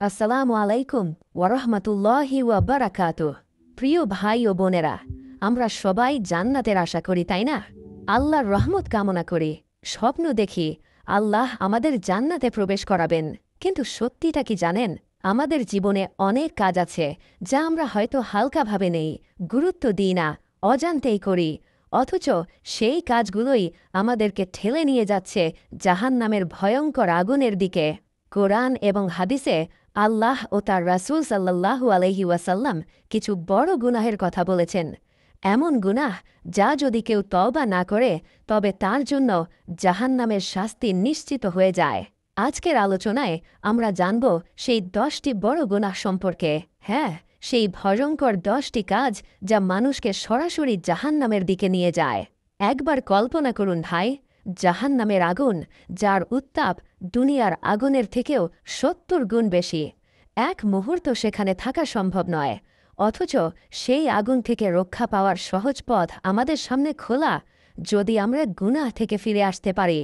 আসসালামু আলাইকুম ওয়ারহমাতুল্লাহি ওয়া বারাকাতুহ। প্রিয় ভাই ও বোনেরা, আমরা সবাই জান্নাতের আশা করি, তাই না? আল্লাহর রহমত কামনা করি, স্বপ্ন দেখি আল্লাহ আমাদের জান্নাতে প্রবেশ করাবেন। কিন্তু সত্যিটা কি জানেন? আমাদের জীবনে অনেক কাজ আছে যা আমরা হয়তো হালকাভাবে নেই, গুরুত্ব দিই না, অজান্তেই করি। অথচ সেই কাজগুলোই আমাদেরকে ঠেলে নিয়ে যাচ্ছে জাহান্নামের ভয়ঙ্কর আগুনের দিকে। কোরআন এবং হাদিসে আল্লাহ ও তার রাসূল সাল্লাল্লাহু আলাইহি ওয়াসাল্লাম কিছু বড় গুনাহের কথা বলেছেন। এমন গুনাহ যা যদি কেউ তওবা না করে তবে তার জন্য জাহান্নামের শাস্তি নিশ্চিত হয়ে যায়। আজকের আলোচনায় আমরা জানব সেই 10টি বড় গুনাহ সম্পর্কে। হ্যাঁ, সেই ভয়ঙ্কর 10টি কাজ যা মানুষকে সরাসরি জাহান্নামের দিকে নিয়ে যায়। একবার কল্পনা করুন ভাই, জাহান্নামের আগুন, যার উত্তাপ দুনিয়ার আগুনের থেকেও 70 গুণ বেশি। এক মুহূর্ত সেখানে থাকা সম্ভব নয়, অথচ সেই আগুন থেকে রক্ষা পাওয়ার সহজ পথ আমাদের সামনে খোলা। যদি আমরা গুনাহ থেকে ফিরে আসতে পারি,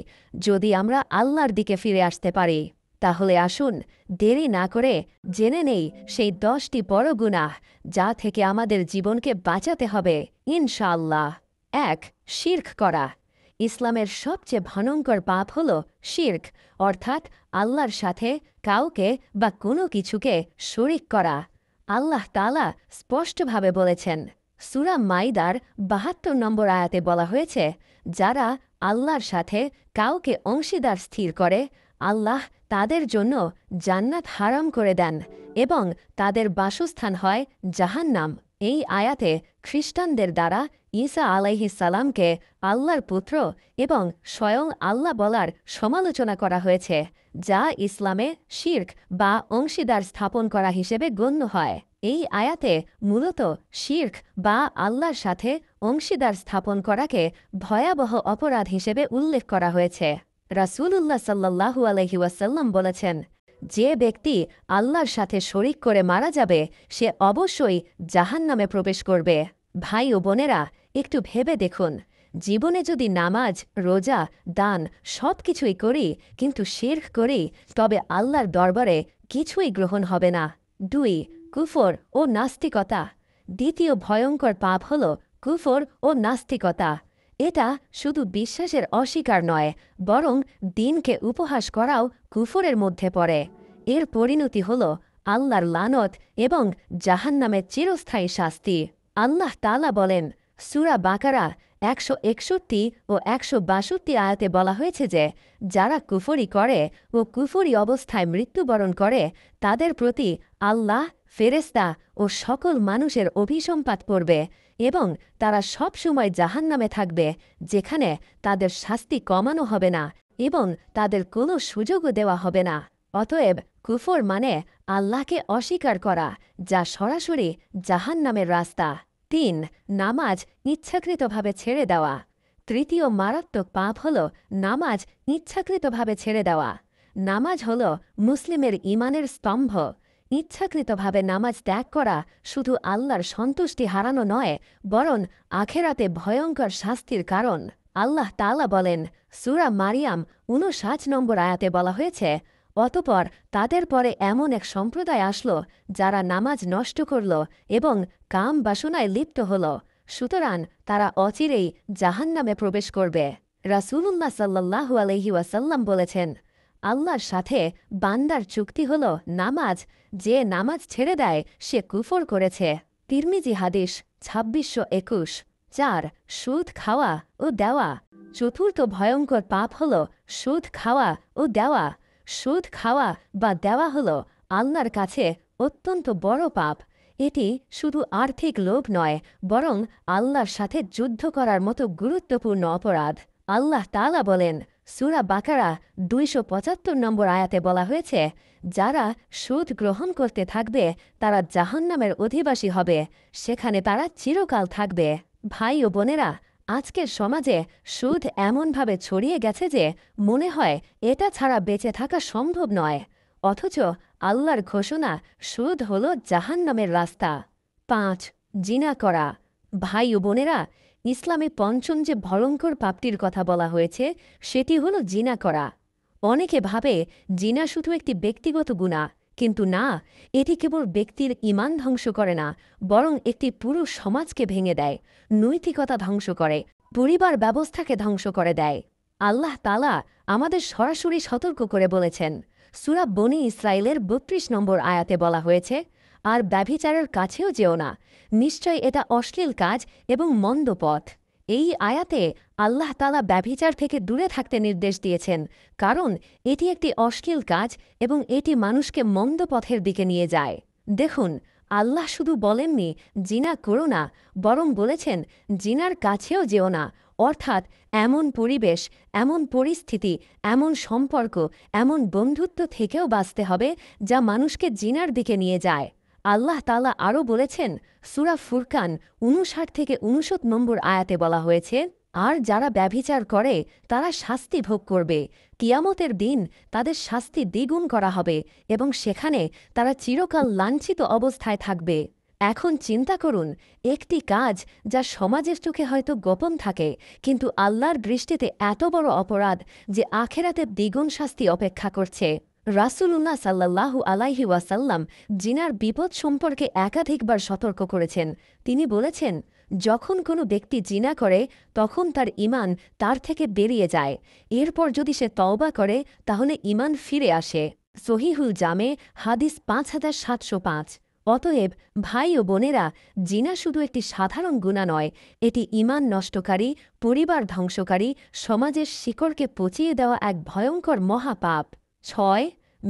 যদি আমরা আল্লাহর দিকে ফিরে আসতে পারি, তাহলে আসুন দেরি না করে জেনে নেই সেই 10টি বড় গুনাহ যা থেকে আমাদের জীবনকে বাঁচাতে হবে ইনশাআল্লাহ। ১. শিরক করা। ইসলামের সবচেয়ে ভয়ঙ্কর পাপ হল শিরক, অর্থাৎ আল্লাহর সাথে কাউকে বা কোনো কিছুকে শরিক করা। আল্লাহ তাআলা স্পষ্টভাবে বলেছেন, সূরা মাইদার ৭২ নম্বর আয়াতে বলা হয়েছে, যারা আল্লাহর সাথে কাউকে অংশীদার স্থির করে, আল্লাহ তাদের জন্য জান্নাত হারাম করে দেন এবং তাদের বাসস্থান হয় জাহান্নাম। এই আয়াতে খ্রিস্টানদের দ্বারা ঈসা আলাইহিস সালামকে আল্লাহর পুত্র এবং স্বয়ং আল্লাহ বলার সমালোচনা করা হয়েছে, যা ইসলামে শিরক বা অংশীদার স্থাপন করা হিসেবে গণ্য হয়। এই আয়াতে মূলত শিরক বা আল্লাহর সাথে অংশীদার স্থাপন করাকে ভয়াবহ অপরাধ হিসেবে উল্লেখ করা হয়েছে। রাসূলুল্লাহ সাল্লাল্লাহু আলাইহি ওয়াসাল্লাম বলেছেন, যে ব্যক্তি আল্লাহর সাথে শরিক করে মারা যাবে সে অবশ্যই জাহান্নামে প্রবেশ করবে। ভাই ও বোনেরা, একটু ভেবে দেখুন, জীবনে যদি নামাজ, রোজা, দান সবকিছুই করি কিন্তু শিরক করি, তবে আল্লাহর দরবারে কিছুই গ্রহণ হবে না। ২. কুফর ও নাস্তিকতা। দ্বিতীয় ভয়ঙ্কর পাপ হল কুফর ও নাস্তিকতা। এটা শুধু বিশ্বাসের অস্বীকার নয়, বরং দ্বীনকে উপহাস করাও কুফরের মধ্যে পড়ে। এর পরিণতি হল আল্লাহর লানত এবং জাহান্নামের চিরস্থায়ী শাস্তি। আল্লাহ তাআলা বলেন, সূরা বাকারা ১৬১ ও ১৬২ আয়াতে বলা হয়েছে যে, যারা কুফরি করে ও কুফরি অবস্থায় মৃত্যুবরণ করে তাদের প্রতি আল্লাহ, ফেরেশতা ও সকল মানুষের অভিসম্পাত পড়বে এবং তারা সব সময় জাহান্নামে থাকবে, যেখানে তাদের শাস্তি কমানো হবে না এবং তাদের কোনো সুযোগও দেওয়া হবে না। অতএব কুফর মানে আল্লাহকে অস্বীকার করা, যা সরাসরি জাহান্নামের রাস্তা। ৩. নামাজ ইচ্ছাকৃতভাবে ছেড়ে দেওয়া। তৃতীয় মারাত্মক পাপ হল নামাজ ইচ্ছাকৃতভাবে ছেড়ে দেওয়া। নামাজ হল মুসলিমের ঈমানের স্তম্ভ। ইচ্ছাকৃতভাবে নামাজ ত্যাগ করা শুধু আল্লাহর সন্তুষ্টি হারানো নয়, বরং আখেরাতে ভয়ঙ্কর শাস্তির কারণ। আল্লাহ তাআলা বলেন, সূরা মারিয়াম ৫৯ নম্বর আয়াতে বলা হয়েছে, অতঃপর তাদের পরে এমন এক সম্প্রদায় আসলো যারা নামাজ নষ্ট করল এবং কাম বাসনায় লিপ্ত হল, সুতরাং তারা অচিরেই জাহান্নামে প্রবেশ করবে। রাসূলুল্লাহ সাল্লাল্লাহু আলাইহি ওয়াসাল্লাম বলেছেন, আল্লাহর সাথে বান্দার চুক্তি হল নামাজ, যে নামাজ ছেড়ে দেয় সে কুফর করেছে। তিরমিজি হাদিস ২৬২১। ৪. সুদ খাওয়া ও দেওয়া। চতুর্থ ভয়ঙ্কর পাপ হল সুদ খাওয়া ও দেওয়া। সুদ খাওয়া বা দেওয়া হল আল্লাহর কাছে অত্যন্ত বড় পাপ। এটি শুধু আর্থিক লোভ নয়, বরং আল্লাহর সাথে যুদ্ধ করার মতো গুরুত্বপূর্ণ অপরাধ। আল্লাহ তাআলা বলেন, সূরা বাকারা ২৭৫ নম্বর আয়াতে বলা হয়েছে, যারা সুদ গ্রহণ করতে থাকবে তারা জাহান্নামের অধিবাসী হবে, সেখানে তারা চিরকাল থাকবে। ভাই ও বোনেরা, আজকের সমাজে সুদ এমনভাবে ছড়িয়ে গেছে যে মনে হয় এটা ছাড়া বেঁচে থাকা সম্ভব নয়, অথচ আল্লাহর ঘোষণা, সুদ হল জাহান্নামের রাস্তা। ৫. জিনা করা। ভাই ও বোনেরা, ইসলামে পঞ্চম যে ভয়ঙ্কর পাপটির কথা বলা হয়েছে সেটি হল জিনা করা। অনেকে ভাবে জিনা শুধু একটি ব্যক্তিগত গুনাহ, কিন্তু না, এটি কেবল ব্যক্তির ঈমান ধ্বংস করে না, বরং একটি পুরো সমাজকে ভেঙে দেয়, নৈতিকতা ধ্বংস করে, পরিবার ব্যবস্থাকে ধ্বংস করে দেয়। আল্লাহ তাআলা আমাদের সরাসরি সতর্ক করে বলেছেন, সূরা বনী ইসরাঈলের ৩২ নম্বর আয়াতে বলা হয়েছে, আর ব্যভিচারের কাছেও যেও না, নিশ্চয় এটা অশ্লীল কাজ এবং মন্দ পথ। এই আয়াতে আল্লাহ তাআলা ব্যভিচার থেকে দূরে থাকতে নির্দেশ দিয়েছেন, কারণ এটি একটি অশ্লীল কাজ এবং এটি মানুষকে মন্দ পথের দিকে নিয়ে যায়। দেখুন, আল্লাহ শুধু বলেননি জিনা করো না, বরং বলেছেন জিনার কাছেও যেও না, অর্থাৎ এমন পরিবেশ, এমন পরিস্থিতি, এমন সম্পর্ক, এমন বন্ধুত্ব থেকেও বাঁচতে হবে যা মানুষকে জিনার দিকে নিয়ে যায়। আল্লাহ তাআলা আরও বলেছেন, সূরা ফুরকান ৫৯ থেকে ৬৯ নম্বর আয়াতে বলা হয়েছে, আর যারা ব্যভিচার করে তারা শাস্তি ভোগ করবে, কিয়ামতের দিন তাদের শাস্তি দ্বিগুণ করা হবে এবং সেখানে তারা চিরকাল লাঞ্ছিত অবস্থায় থাকবে। এখন চিন্তা করুন, একটি কাজ যা সমাজের চোখে হয়তো গোপন থাকে, কিন্তু আল্লাহর দৃষ্টিতে এত বড় অপরাধ যে আখেরাতে দ্বিগুণ শাস্তি অপেক্ষা করছে। রাসূলুল্লাহ সাল্লাল্লাহু আলাইহি ওয়াসাল্লাম জিনার বিপদ সম্পর্কে একাধিকবার সতর্ক করেছেন। তিনি বলেছেন, যখন কোনো ব্যক্তি জিনা করে তখন তার ঈমান তার থেকে বেরিয়ে যায়, এরপর যদি সে তওবা করে তাহলে ঈমান ফিরে আসে। সহিহুল জামে হাদিস ৫৭০৫। অতএব ভাই ও বোনেরা, জিনা শুধু একটি সাধারণ গুনাহ নয়, এটি ঈমান নষ্টকারী, পরিবার ধ্বংসকারী, সমাজের শিকড়কে পচিয়ে দেওয়া এক ভয়ঙ্কর মহাপাপ। ৬.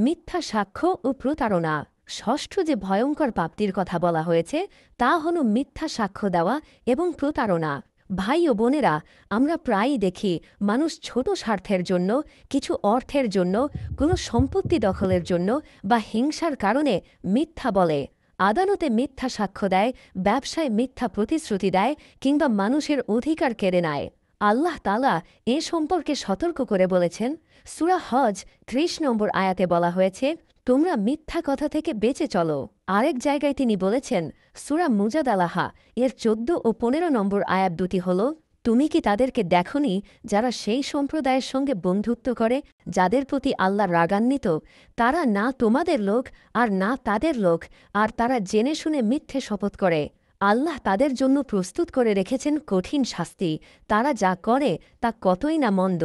মিথ্যা সাক্ষ্য ও প্রতারণা। ষষ্ঠ যে ভয়ঙ্কর পাপটির কথা বলা হয়েছে তা হল মিথ্যা সাক্ষ্য দেওয়া এবং প্রতারণা। ভাই ও বোনেরা, আমরা প্রায়ই দেখি মানুষ ছোট স্বার্থের জন্য, কিছু অর্থের জন্য, কোনো সম্পত্তি দখলের জন্য বা হিংসার কারণে মিথ্যা বলে, আদালতে মিথ্যা সাক্ষ্য দেয়, ব্যবসায় মিথ্যা প্রতিশ্রুতি দেয় কিংবা মানুষের অধিকার কেড়ে নেয়। আল্লাহ তাআলা এ সম্পর্কে সতর্ক করে বলেছেন, সূরা হজ ৩০ নম্বর আয়াতে বলা হয়েছে, তোমরা মিথ্যা কথা থেকে বেঁচে চলো। আরেক জায়গায় তিনি বলেছেন, সূরা মুজাদালাহা এর ১৪ ও ১৫ নম্বর আয়াত দুটি হল, তুমি কি তাদেরকে দেখনি যারা সেই সম্প্রদায়ের সঙ্গে বন্ধুত্ব করে যাদের প্রতি আল্লাহ রাগান্বিত? তারা না তোমাদের লোক আর না তাদের লোক, আর তারা জেনে শুনে মিথ্যে শপথ করে। আল্লাহ তাদের জন্য প্রস্তুত করে রেখেছেন কঠিন শাস্তি, তারা যা করে তা কতই না মন্দ।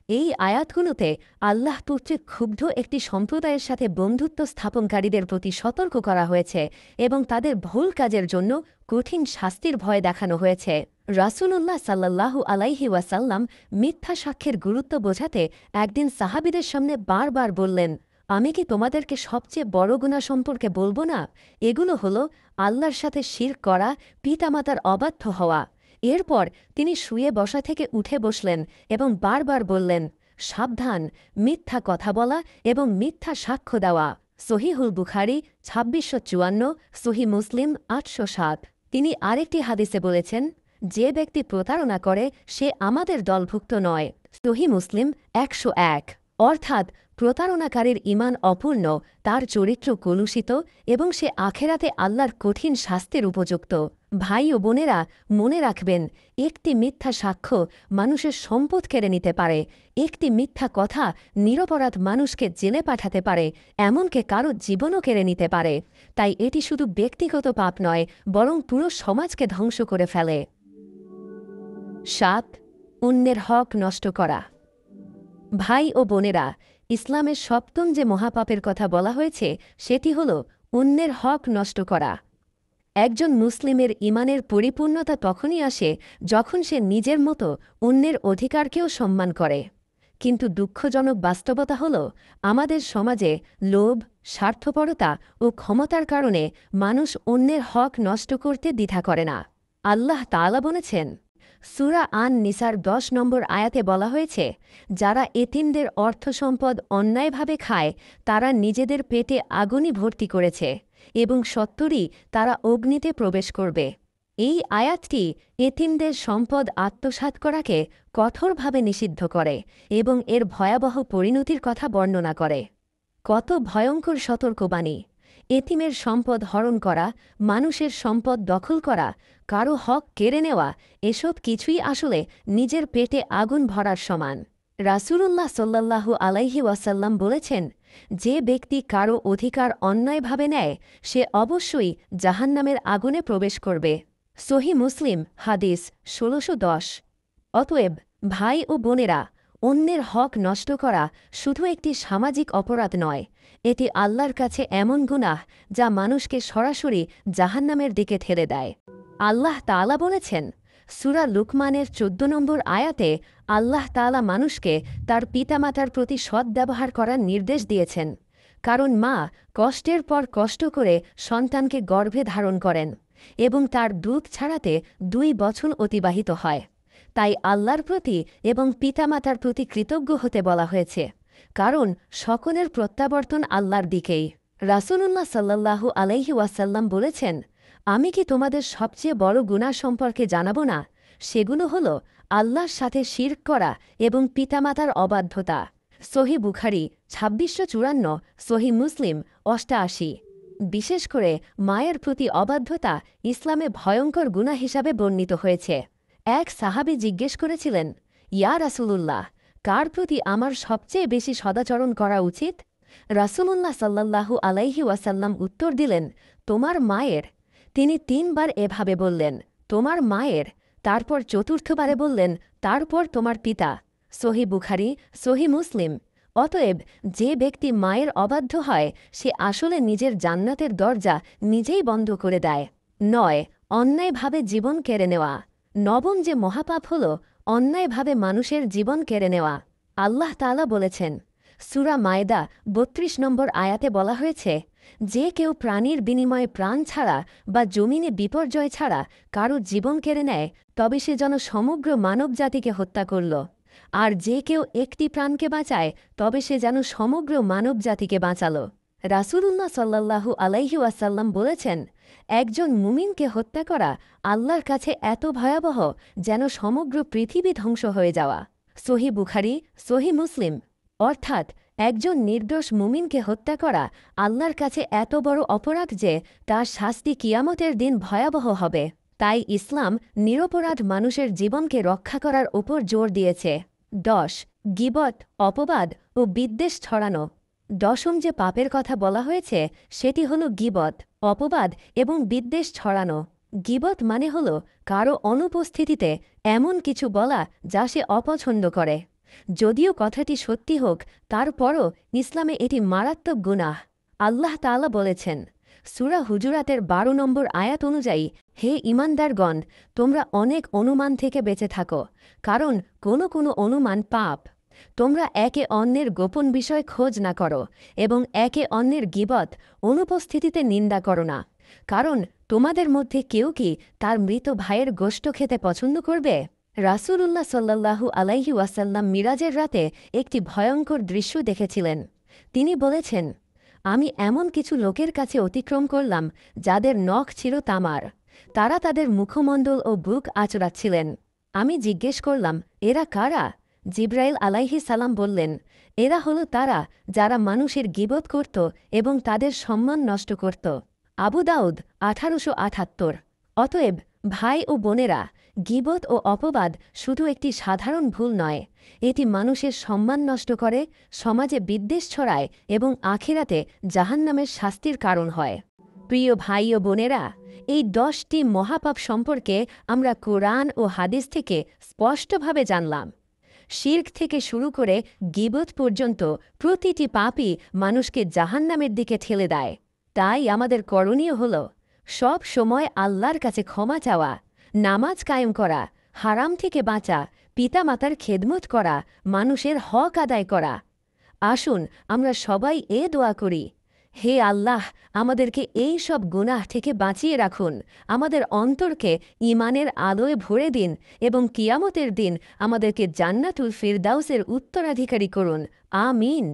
এই আয়াতগুলোতে আল্লাহ কর্তৃক ক্ষুব্ধ একটি সম্প্রদায়ের সাথে বন্ধুত্ব স্থাপনকারীদের প্রতি সতর্ক করা হয়েছে এবং তাদের ভুল কাজের জন্য কঠিন শাস্তির ভয় দেখানো হয়েছে। রাসূলুল্লাহ সাল্লাল্লাহু আলাইহি ওয়াসাল্লাম মিথ্যা সাক্ষ্যের গুরুত্ব বোঝাতে একদিন সাহাবীদের সামনে বারবার বললেন, আমি কি তোমাদেরকে সবচেয়ে বড় গুনাহ সম্পর্কে বলবো না? এগুলো হলো আল্লাহর সাথে শিরক করা, পিতামাতার অবাধ্য হওয়া। এরপর তিনি শুয়ে বসা থেকে উঠে বসলেন এবং বারবার বললেন, সাবধান, মিথ্যা কথা বলা এবং মিথ্যা সাক্ষ্য দেওয়া। সহিহুল বুখারী ২৬৫৪, সহি মুসলিম ৮০৭। তিনি আরেকটি হাদিসে বলেছেন, যে ব্যক্তি প্রতারণা করে সে আমাদের দলভুক্ত নয়। সহি মুসলিম ১০১। অর্থাৎ প্রতারণাকারীর ঈমান অপূর্ণ, তার চরিত্র কলুষিত এবং সে আখেরাতে আল্লাহর কঠিন শাস্তির উপযুক্ত। ভাই ও বোনেরা, মনে রাখবেন, একটি মিথ্যা সাক্ষ্য মানুষের সম্পদ কেড়ে নিতে পারে, একটি মিথ্যা কথা নিরপরাধ মানুষকে জেলে পাঠাতে পারে, এমনকি কারো জীবনও কেড়ে নিতে পারে। তাই এটি শুধু ব্যক্তিগত পাপ নয়, বরং পুরো সমাজকে ধ্বংস করে ফেলে। ৭. অন্যের হক নষ্ট করা। ভাই ও বোনেরা, ইসলামের সপ্তম যে মহাপাপের কথা বলা হয়েছে সেটি হল অন্যের হক নষ্ট করা। একজন মুসলিমের ঈমানের পরিপূর্ণতা তখনই আসে যখন সে নিজের মতো অন্যের অধিকারকেও সম্মান করে। কিন্তু দুঃখজনক বাস্তবতা হল, আমাদের সমাজে লোভ, স্বার্থপরতা ও ক্ষমতার কারণে মানুষ অন্যের হক নষ্ট করতে দ্বিধা করে না। আল্লাহ তাআলা বলেছেন, সূরা আন নিসার ১০ নম্বর আয়াতে বলা হয়েছে, যারা এতিমদের অর্থসম্পদ অন্যায়ভাবে খায় তারা নিজেদের পেটে আগুনই ভর্তি করেছে এবং সত্বরই তারা অগ্নিতে প্রবেশ করবে। এই আয়াতটি এতিমদের সম্পদ আত্মসাৎ করাকে কঠোরভাবে নিষিদ্ধ করে এবং এর ভয়াবহ পরিণতির কথা বর্ণনা করে। কত ভয়ঙ্কর সতর্কবাণী! এতিমের সম্পদ হরণ করা, মানুষের সম্পদ দখল করা, কারো হক কেড়ে নেওয়া, এসব কিছুই আসলে নিজের পেটে আগুন ভরার সমান। রাসূলুল্লাহ সাল্লাল্লাহু আলাইহি ওয়াসাল্লাম বলেছেন, যে ব্যক্তি কারো অধিকার অন্যায়ভাবে নেয় সে অবশ্যই জাহান্নামের আগুনে প্রবেশ করবে। সহিহ মুসলিম হাদিস ১৬১০। অতএব ভাই ও বোনেরা, অন্যের হক নষ্ট করা শুধু একটি সামাজিক অপরাধ নয়, এটি আল্লাহর কাছে এমন গুনাহ যা মানুষকে সরাসরি জাহান্নামের দিকে ঠেলে দেয়। আল্লাহ তাআলা বলেছেন, সূরা লুকমানের ১৪ নম্বর আয়াতে আল্লাহ তাআলা মানুষকে তার পিতামাতার প্রতি সদ্ব্যবহার করার নির্দেশ দিয়েছেন, কারণ মা কষ্টের পর কষ্ট করে সন্তানকে গর্ভে ধারণ করেন এবং তার দুধ ছাড়াতে ২ বছর অতিবাহিত হয়। তাই আল্লাহর প্রতি এবং পিতামাতার প্রতি কৃতজ্ঞ হতে বলা হয়েছে, কারণ সকলের প্রত্যাবর্তন আল্লাহর দিকেই। রাসূলুল্লাহ সাল্লাল্লাহু আলাইহি ওয়াসাল্লাম বলেছেন, আমি কি তোমাদের সবচেয়ে বড় গুনাহ সম্পর্কে জানাব না? সেগুলো হল আল্লাহর সাথে শিরক করা এবং পিতামাতার অবাধ্যতা। সহিহ বুখারী ২৬৫৪, সহিহ মুসলিম ৮৮। বিশেষ করে মায়ের প্রতি অবাধ্যতা ইসলামে ভয়ঙ্কর গুনাহ হিসাবে বর্ণিত হয়েছে। এক সাহাবী জিজ্ঞেস করেছিলেন, ইয়া রাসূলুল্লাহ, কার প্রতি আমার সবচেয়ে বেশি সদাচরণ করা উচিত? রাসূলুল্লাহ সাল্লাল্লাহু আলাইহি ওয়াসাল্লাম উত্তর দিলেন, তোমার মায়ের। তিনি ৩ বার এভাবে বললেন, তোমার মায়ের। তারপর চতুর্থবারে বললেন, তারপর তোমার পিতা। সহিহ বুখারী, সহিহ মুসলিম। অতএব যে ব্যক্তি মায়ের অবাধ্য হয় সে আসলে নিজের জান্নাতের দরজা নিজেই বন্ধ করে দেয়। ৯. অন্যায়ভাবে জীবন কেড়ে নেওয়া। নবম যে মহাপাপ হল অন্যায়ভাবে মানুষের জীবন কেড়ে নেওয়া। আল্লাহ তাআলা বলেছেন, সূরা মায়দা ৩২ নম্বর আয়াতে বলা হয়েছে, যে কেউ প্রাণীর বিনিময়ে প্রাণ ছাড়া বা জমিনে বিপর্যয় ছাড়া কারো জীবন কেড়ে নেয় তবে সে যেন সমগ্র মানবজাতিকে হত্যা করল, আর যে কেউ একটি প্রাণকে বাঁচায় তবে সে যেন সমগ্র মানবজাতিকে বাঁচাল। রাসূলুল্লাহ সাল্লাল্লাহু আলাইহি ওয়াসাল্লাম বলেছেন, একজন মুমিনকে হত্যা করা আল্লাহর কাছে এত ভয়াবহ যেন সমগ্র পৃথিবী ধ্বংস হয়ে যাওয়া। সহিহ বুখারী, সহিহ মুসলিম। অর্থাৎ একজন নির্দোষ মুমিনকে হত্যা করা আল্লাহর কাছে এত বড় অপরাধ যে তার শাস্তি কিয়ামতের দিন ভয়াবহ হবে। তাই ইসলাম নিরপরাধ মানুষের জীবনকে রক্ষা করার উপর জোর দিয়েছে। ১০. গীবত, অপবাদ ও বিদ্বেষ ছড়ানো। দশম যে পাপের কথা বলা হয়েছে সেটি হল গীবত, অপবাদ এবং বিদ্বেষ ছড়ানো। গীবত মানে হল কারো অনুপস্থিতিতে এমন কিছু বলা যা সে অপছন্দ করে। যদিও কথাটি সত্যি হোক, তারপরও ইসলামে এটি মারাত্মক গুনাহ। আল্লাহ তাআলা বলেছেন, সূরা হুজুরাতের ১২ নম্বর আয়াত অনুযায়ী, হে ঈমানদারগণ, তোমরা অনেক অনুমান থেকে বেঁচে থাকো, কারণ কোনো কোনো অনুমান পাপ। তোমরা একে অন্যের গোপন বিষয় খোঁজ না করো এবং একে অন্যের গীবত, অনুপস্থিতিতে নিন্দা করো না, কারণ তোমাদের মধ্যে কেউ কি তার মৃত ভাইয়ের গোশত খেতে পছন্দ করবে? রাসূলুল্লাহ সাল্লাল্লাহু আলাইহি ওয়াসাল্লাম মিরাজের রাতে একটি ভয়ঙ্কর দৃশ্য দেখেছিলেন। তিনি বলেছেন, আমি এমন কিছু লোকের কাছে অতিক্রম করলাম যাদের নখ ছিল তামার। তারা তাদের মুখমণ্ডল ও বুক আঁচড়াচ্ছিলেন। আমি জিজ্ঞেস করলাম, এরা কারা? জিবরাইল আলাইহিস সালাম বললেন, এরা হল তারা যারা মানুষের গীবত করত এবং তাদের সম্মান নষ্ট করত। আবু দাউদ ১৮৭৮। অতএব ভাই ও বোনেরা, গীবত ও অপবাদ শুধু একটি সাধারণ ভুল নয়, এটি মানুষের সম্মান নষ্ট করে, সমাজে বিদ্বেষ ছড়ায় এবং আখিরাতে জাহান্নামের শাস্তির কারণ হয়। প্রিয় ভাই ও বোনেরা, এই ১০টি মহাপাপ সম্পর্কে আমরা কোরআন ও হাদিস থেকে স্পষ্টভাবে জানলাম। শিরক থেকে শুরু করে গীবত পর্যন্ত প্রতিটি পাপই মানুষকে জাহান্নামের দিকে ঠেলে দেয়। তাই আমাদের করণীয় হল সব সময় আল্লাহর কাছে ক্ষমা চাওয়া, নামাজ কায়েম করা, হারাম থেকে বাঁচা, পিতামাতার খেদমত করা, মানুষের হক আদায় করা। আসুন আমরা সবাই দোয়া করি, হে আল্লাহ, আমাদেরকে এই সব গুনাহ থেকে বাঁচিয়ে রাখুন, আমাদের অন্তরকে ঈমানের আলোয় ভরে দিন এবং কিয়ামতের দিন আমাদেরকে জান্নাতুল ফিরদাউসের উত্তরাধিকারী করুন। আমিন।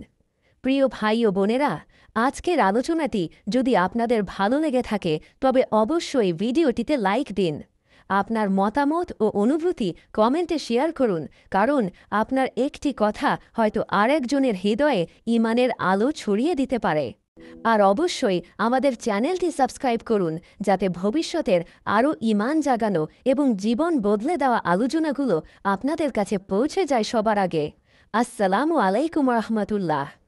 প্রিয় ভাই ও বোনেরা, আজকের আলোচনাটি যদি আপনাদের ভালো লেগে থাকে তবে অবশ্যই ভিডিওটিতে লাইক দিন। আপনার মতামত ও অনুভূতি কমেন্টে শেয়ার করুন, কারণ আপনার একটি কথা হয়তো আরেকজনের হৃদয়ে ঈমানের আলো ছড়িয়ে দিতে পারে। আর অবশ্যই আমাদের চ্যানেলটি সাবস্ক্রাইব করুন, যাতে ভবিষ্যতের আরও ঈমান জাগানো এবং জীবন বদলে দেওয়া আলোচনাগুলো আপনাদের কাছে পৌঁছে যায় সবার আগে। আসসালামু আলাইকুম রহমতুল্লাহ।